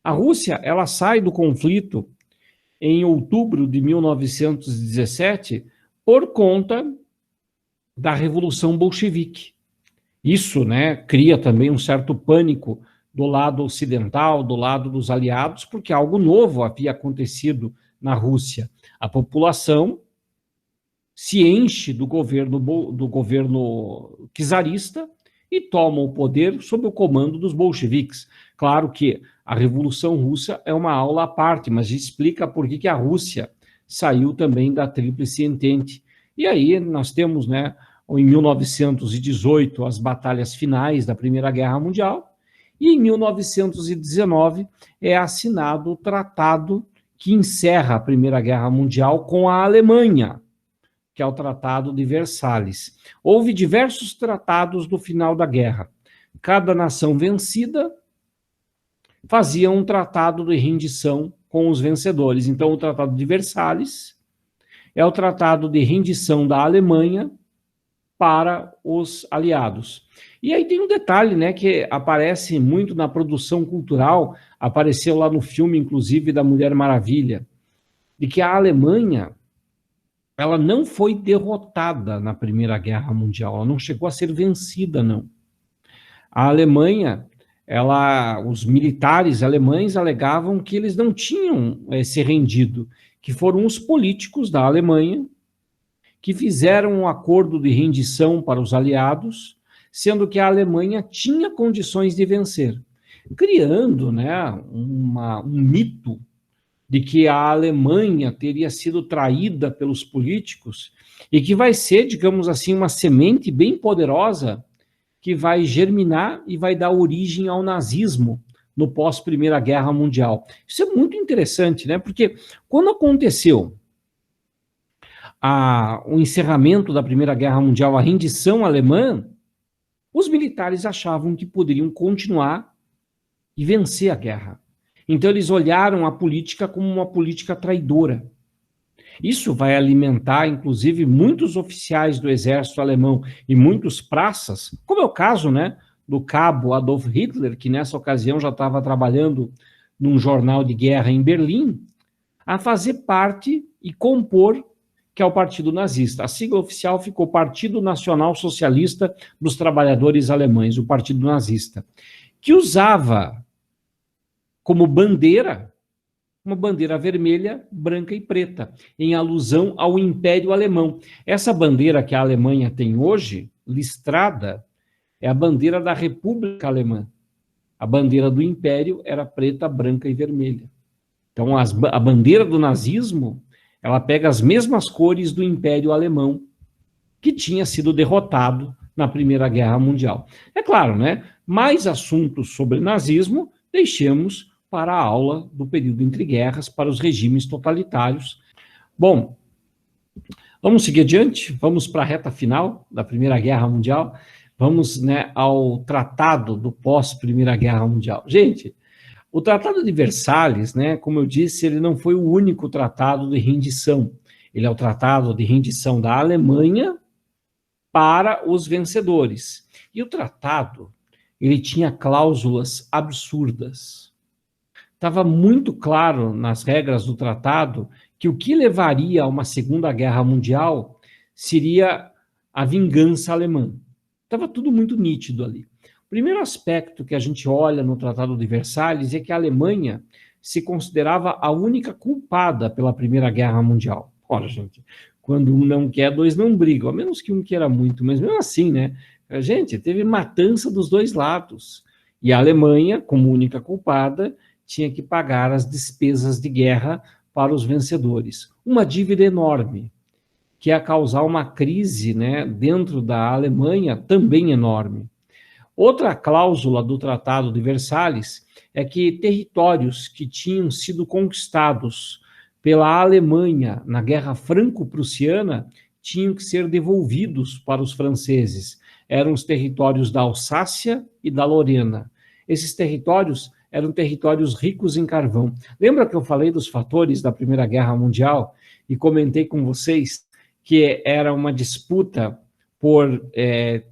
A Rússia, ela sai do conflito em outubro de 1917 por conta da Revolução Bolchevique. Isso, né, cria também um certo pânico do lado ocidental, do lado dos aliados, porque algo novo havia acontecido na Rússia. A população se enche do governo czarista e toma o poder sob o comando dos bolcheviques. Claro que a Revolução Russa é uma aula à parte, mas explica por que a Rússia saiu também da Tríplice Entente. E aí nós temos, né, em 1918, as batalhas finais da Primeira Guerra Mundial, e em 1919 é assinado o tratado que encerra a Primeira Guerra Mundial com a Alemanha, que é o Tratado de Versalhes. Houve diversos tratados do final da guerra. Cada nação vencida fazia um tratado de rendição com os vencedores. Então, o Tratado de Versalhes é o tratado de rendição da Alemanha para os aliados. E aí tem um detalhe, né, que aparece muito na produção cultural, apareceu lá no filme, inclusive, da Mulher Maravilha, de que a Alemanha, ela não foi derrotada na Primeira Guerra Mundial, ela não chegou a ser vencida, não. A Alemanha, os militares alemães alegavam que eles não tinham se rendido, que foram os políticos da Alemanha que fizeram um acordo de rendição para os aliados, sendo que a Alemanha tinha condições de vencer, criando, né, um mito de que a Alemanha teria sido traída pelos políticos e que vai ser, digamos assim, uma semente bem poderosa que vai germinar e vai dar origem ao nazismo no pós-Primeira Guerra Mundial. Isso é muito interessante, né? Porque quando aconteceu o encerramento da Primeira Guerra Mundial, a rendição alemã, os militares achavam que poderiam continuar e vencer a guerra. Então, eles olharam a política como uma política traidora. Isso vai alimentar, inclusive, muitos oficiais do exército alemão e muitos praças, como é o caso, né, do cabo Adolf Hitler, que nessa ocasião já estava trabalhando num jornal de guerra em Berlim, a fazer parte e compor, que é o Partido Nazista. A sigla oficial ficou Partido Nacional Socialista dos Trabalhadores Alemães, o Partido Nazista, que usava como bandeira, uma bandeira vermelha, branca e preta, em alusão ao Império Alemão. Essa bandeira que a Alemanha tem hoje, listrada, é a bandeira da República Alemã. A bandeira do Império era preta, branca e vermelha. Então, a bandeira do nazismo, ela pega as mesmas cores do Império Alemão, que tinha sido derrotado na Primeira Guerra Mundial. É claro, né? Mais assuntos sobre nazismo, deixemos para a aula do período entre guerras, para os regimes totalitários. Bom, vamos seguir adiante, vamos para a reta final da Primeira Guerra Mundial, vamos, né, ao tratado do pós-Primeira Guerra Mundial. Gente, o Tratado de Versalhes, né, como eu disse, ele não foi o único tratado de rendição, ele é o tratado de rendição da Alemanha para os vencedores. E o tratado, ele tinha cláusulas absurdas. Estava muito claro nas regras do tratado que o que levaria a uma Segunda Guerra Mundial seria a vingança alemã. Estava tudo muito nítido ali. O primeiro aspecto que a gente olha no Tratado de Versalhes é que a Alemanha se considerava a única culpada pela Primeira Guerra Mundial. Ora, gente, quando um não quer, dois não brigam, a menos que um queira muito, mas mesmo assim, né? Gente, teve matança dos dois lados. E a Alemanha, como única culpada, tinha que pagar as despesas de guerra para os vencedores. Uma dívida enorme, que ia causar uma crise, né, dentro da Alemanha também enorme. Outra cláusula do Tratado de Versalhes é que territórios que tinham sido conquistados pela Alemanha na Guerra Franco-Prussiana tinham que ser devolvidos para os franceses. Eram os territórios da Alsácia e da Lorena. esses territórios eram territórios ricos em carvão. Lembra que eu falei dos fatores da Primeira Guerra Mundial e comentei com vocês que era uma disputa por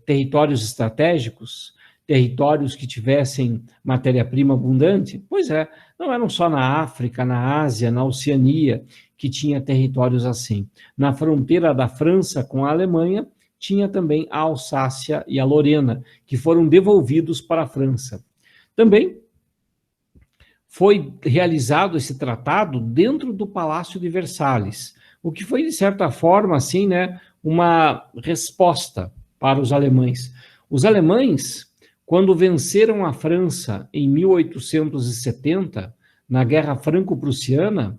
territórios estratégicos, territórios que tivessem matéria-prima abundante? Pois é, não eram só na África, na Ásia, na Oceania que tinha territórios assim. Na fronteira da França com a Alemanha, tinha também a Alsácia e a Lorena, que foram devolvidos para a França. Também foi realizado esse tratado dentro do Palácio de Versalhes, o que foi, de certa forma, assim, né, uma resposta para os alemães. Os alemães, quando venceram a França em 1870, na Guerra Franco-Prussiana,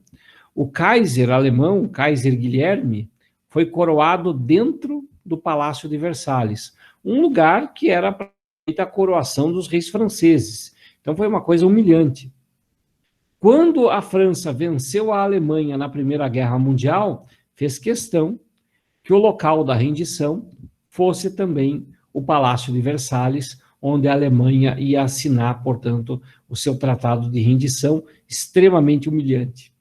o Kaiser alemão, o Kaiser Guilherme, foi coroado dentro do Palácio de Versalhes, um lugar que era para a coroação dos reis franceses. Então foi uma coisa humilhante. Quando a França venceu a Alemanha na Primeira Guerra Mundial, fez questão que o local da rendição fosse também o Palácio de Versalhes, onde a Alemanha ia assinar, portanto, o seu tratado de rendição, extremamente humilhante.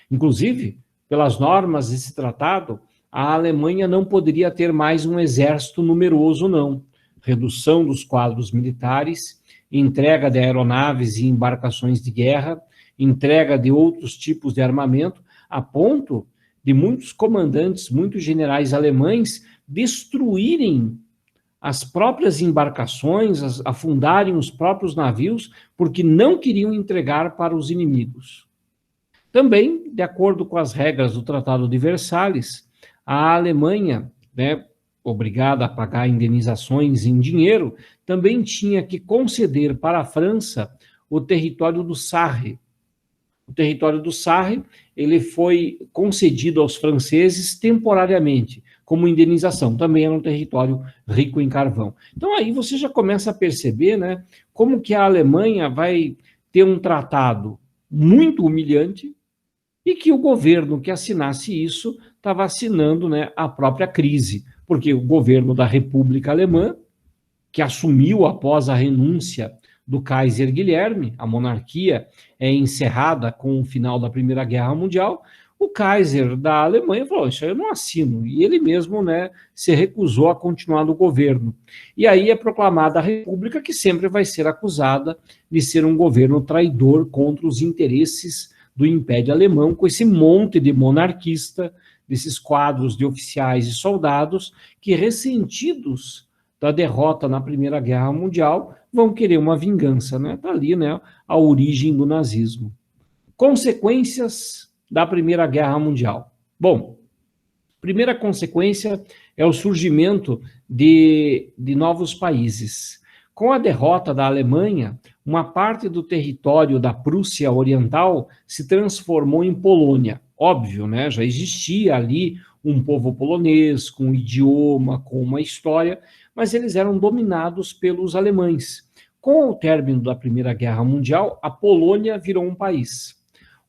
Inclusive, pelas normas desse tratado, a Alemanha não poderia ter mais um exército numeroso, não. Redução dos quadros militares, entrega de aeronaves e embarcações de guerra, entrega de outros tipos de armamento, a ponto de muitos comandantes, muitos generais alemães destruírem as próprias embarcações, afundarem os próprios navios, porque não queriam entregar para os inimigos. Também, de acordo com as regras do Tratado de Versalhes, a Alemanha, né, obrigada a pagar indenizações em dinheiro, também tinha que conceder para a França o território do Sarre. O território do Sarre, ele foi concedido aos franceses temporariamente, como indenização. Também era um território rico em carvão. Então aí você já começa a perceber, né, como que a Alemanha vai ter um tratado muito humilhante e que o governo que assinasse isso estava assinando, né, a própria crise, porque o governo da República Alemã, que assumiu após a renúncia do Kaiser Guilherme, a monarquia é encerrada com o final da Primeira Guerra Mundial, o Kaiser da Alemanha falou, isso aí eu não assino, e ele mesmo, né, se recusou a continuar no governo. E aí é proclamada a República, que sempre vai ser acusada de ser um governo traidor contra os interesses do Império Alemão, com esse monte de monarquista, desses quadros de oficiais e soldados, que ressentidos da derrota na Primeira Guerra Mundial, vão querer uma vingança, né? Está ali, né, a origem do nazismo. Consequências da Primeira Guerra Mundial. Bom, primeira consequência é o surgimento de novos países. Com a derrota da Alemanha, uma parte do território da Prússia Oriental se transformou em Polônia. Óbvio, né? Já existia ali um povo polonês, com um idioma, com uma história, mas eles eram dominados pelos alemães. Com o término da Primeira Guerra Mundial, a Polônia virou um país.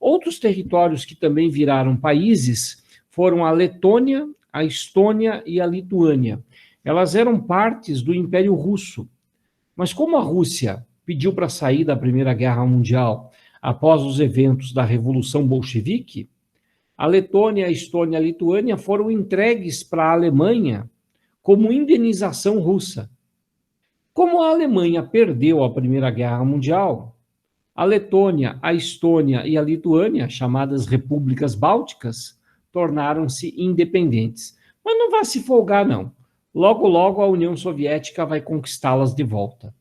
Outros territórios que também viraram países foram a Letônia, a Estônia e a Lituânia. Elas eram partes do Império Russo. Mas como a Rússia pediu para sair da Primeira Guerra Mundial após os eventos da Revolução Bolchevique, a Letônia, a Estônia e a Lituânia foram entregues para a Alemanha como indenização russa. Como a Alemanha perdeu a Primeira Guerra Mundial, a Letônia, a Estônia e a Lituânia, chamadas repúblicas bálticas, tornaram-se independentes. Mas não vá se folgar, não. Logo, logo a União Soviética vai conquistá-las de volta.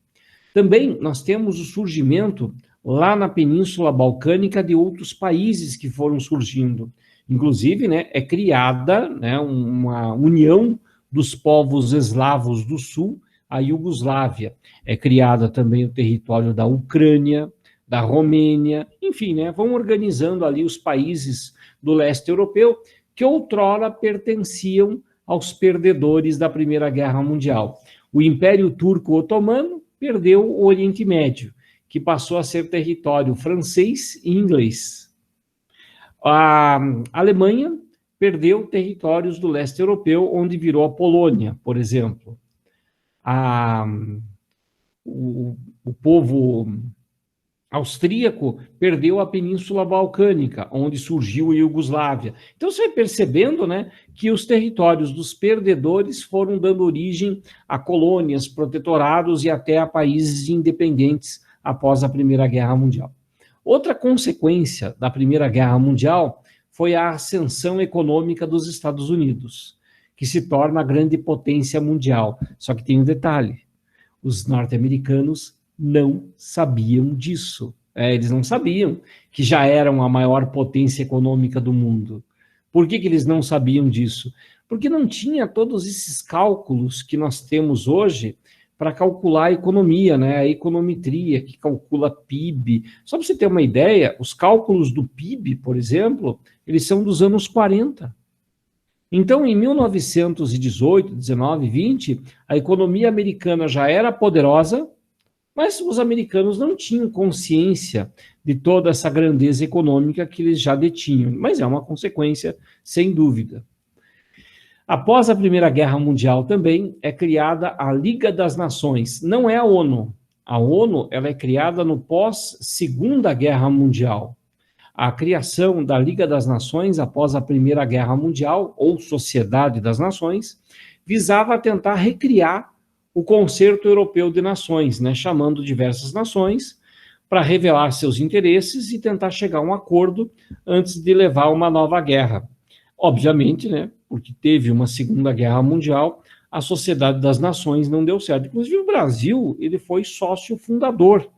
Também nós temos o surgimento lá na Península Balcânica de outros países que foram surgindo. Inclusive, né, é criada, né, uma união dos povos eslavos do sul, a Iugoslávia. É criada também o território da Ucrânia, da Romênia, enfim, né, vão organizando ali os países do leste europeu que outrora pertenciam aos perdedores da Primeira Guerra Mundial. O Império Turco-Otomano perdeu o Oriente Médio, que passou a ser território francês e inglês. A Alemanha perdeu territórios do leste europeu, onde virou a Polônia, por exemplo. o povo austríaco perdeu a Península Balcânica, onde surgiu a Iugoslávia. Então você vai percebendo, né, que os territórios dos perdedores foram dando origem a colônias, protetorados e até a países independentes após a Primeira Guerra Mundial. Outra consequência da Primeira Guerra Mundial foi a ascensão econômica dos Estados Unidos, que se torna a grande potência mundial. Só que tem um detalhe: os norte-americanos não sabiam disso. Eles não sabiam que já eram a maior potência econômica do mundo. Por que eles não sabiam disso? Porque não tinha todos esses cálculos que nós temos hoje para calcular a economia, né? A econometria, que calcula PIB. Só para você ter uma ideia, os cálculos do PIB, por exemplo, eles são dos anos 40. Então, em 1918, 19, 20, a economia americana já era poderosa, mas os americanos não tinham consciência de toda essa grandeza econômica que eles já detinham. Mas é uma consequência, sem dúvida. Após a Primeira Guerra Mundial também é criada a Liga das Nações. Não é a ONU. A ONU ela é criada no pós-Segunda Guerra Mundial. A criação da Liga das Nações após a Primeira Guerra Mundial, ou Sociedade das Nações, visava tentar recriar o Concerto Europeu de Nações, né, chamando diversas nações para revelar seus interesses e tentar chegar a um acordo antes de levar uma nova guerra. Obviamente, né, porque teve uma Segunda Guerra Mundial, a Sociedade das Nações não deu certo. Inclusive o Brasil, ele foi sócio fundador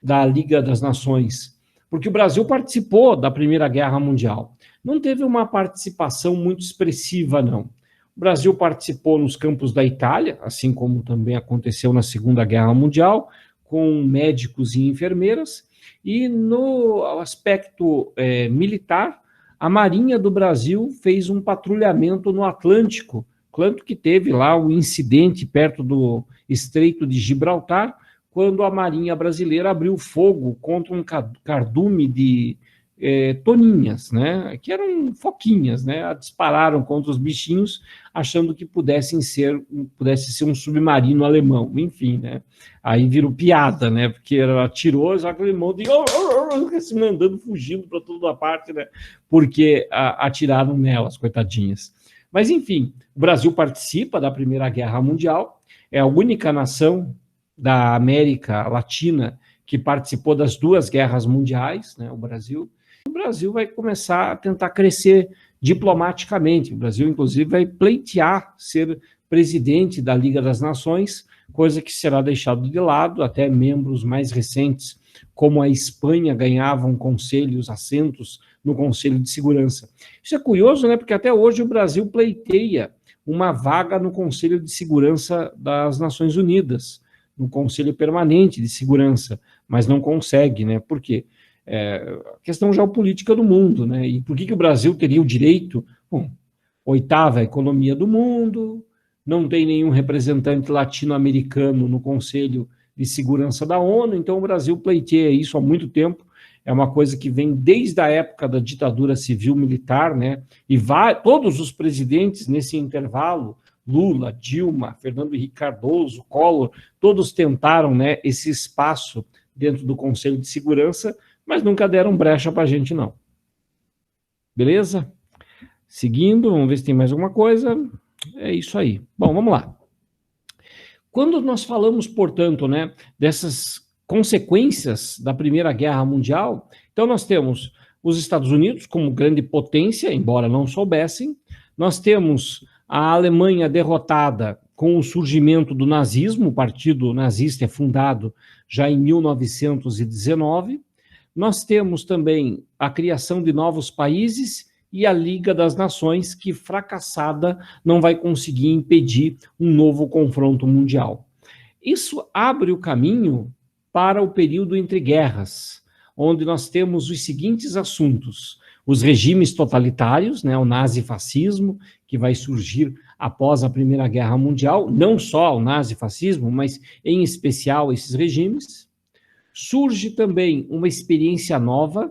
da Liga das Nações, porque o Brasil participou da Primeira Guerra Mundial. Não teve uma participação muito expressiva, não. O Brasil participou nos campos da Itália, assim como também aconteceu na Segunda Guerra Mundial, com médicos e enfermeiras, e no aspecto militar, a Marinha do Brasil fez um patrulhamento no Atlântico, tanto que teve lá um incidente perto do Estreito de Gibraltar, quando a Marinha brasileira abriu fogo contra um cardume de toninhas, né, que eram foquinhas, né, dispararam contra os bichinhos, achando que pudesse ser um submarino alemão, enfim, né, aí virou piada, né, porque ela atirou, já aquele monte de se mandando, fugindo para toda parte, né, porque atiraram nelas, coitadinhas. Mas, enfim, o Brasil participa da Primeira Guerra Mundial, é a única nação da América Latina que participou das duas guerras mundiais, né, o Brasil vai começar a tentar crescer diplomaticamente. O Brasil, inclusive, vai pleitear ser presidente da Liga das Nações, coisa que será deixado de lado, até membros mais recentes, como a Espanha, ganhavam conselhos, assentos no Conselho de Segurança. Isso é curioso, né? Porque até hoje o Brasil pleiteia uma vaga no Conselho de Segurança das Nações Unidas, no Conselho Permanente de Segurança, mas não consegue, né? Por quê? A questão geopolítica do mundo, né? E por que o Brasil teria o direito? Bom, oitava economia do mundo, não tem nenhum representante latino-americano no Conselho de Segurança da ONU, então o Brasil pleiteia isso há muito tempo, é uma coisa que vem desde a época da ditadura civil-militar, né? E todos os presidentes nesse intervalo, Lula, Dilma, Fernando Henrique Cardoso, Collor, todos tentaram, né, esse espaço dentro do Conselho de Segurança, mas nunca deram brecha para a gente, não. Beleza? Seguindo, vamos ver se tem mais alguma coisa. É isso aí. Bom, vamos lá. Quando nós falamos, portanto, né, dessas consequências da Primeira Guerra Mundial, então nós temos os Estados Unidos como grande potência, embora não soubessem, nós temos a Alemanha derrotada com o surgimento do nazismo, o Partido Nazista é fundado já em 1919, nós temos também a criação de novos países e a Liga das Nações, que, fracassada, não vai conseguir impedir um novo confronto mundial. Isso abre o caminho para o período entre guerras, onde nós temos os seguintes assuntos: os regimes totalitários, né, o nazifascismo, que vai surgir após a Primeira Guerra Mundial, não só o nazifascismo, mas em especial esses regimes. Surge também uma experiência nova,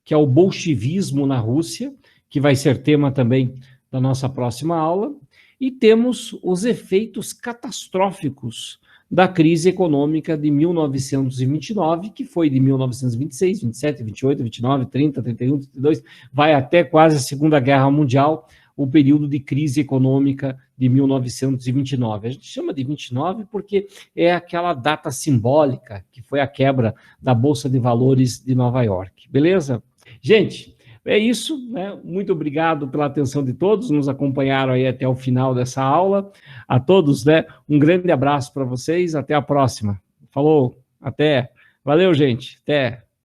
que é o bolchevismo na Rússia, que vai ser tema também da nossa próxima aula, e temos os efeitos catastróficos da crise econômica de 1929, que foi de 1926, 27, 28, 29, 30, 31, 32, vai até quase a Segunda Guerra Mundial, o período de crise econômica de 1929. A gente chama de 29 porque é aquela data simbólica, que foi a quebra da Bolsa de Valores de Nova York. Beleza? Gente, é isso, né? Muito obrigado pela atenção de todos, nos acompanharam aí até o final dessa aula. A todos, né? Um grande abraço para vocês, até a próxima. Falou, até. Valeu, gente. Até.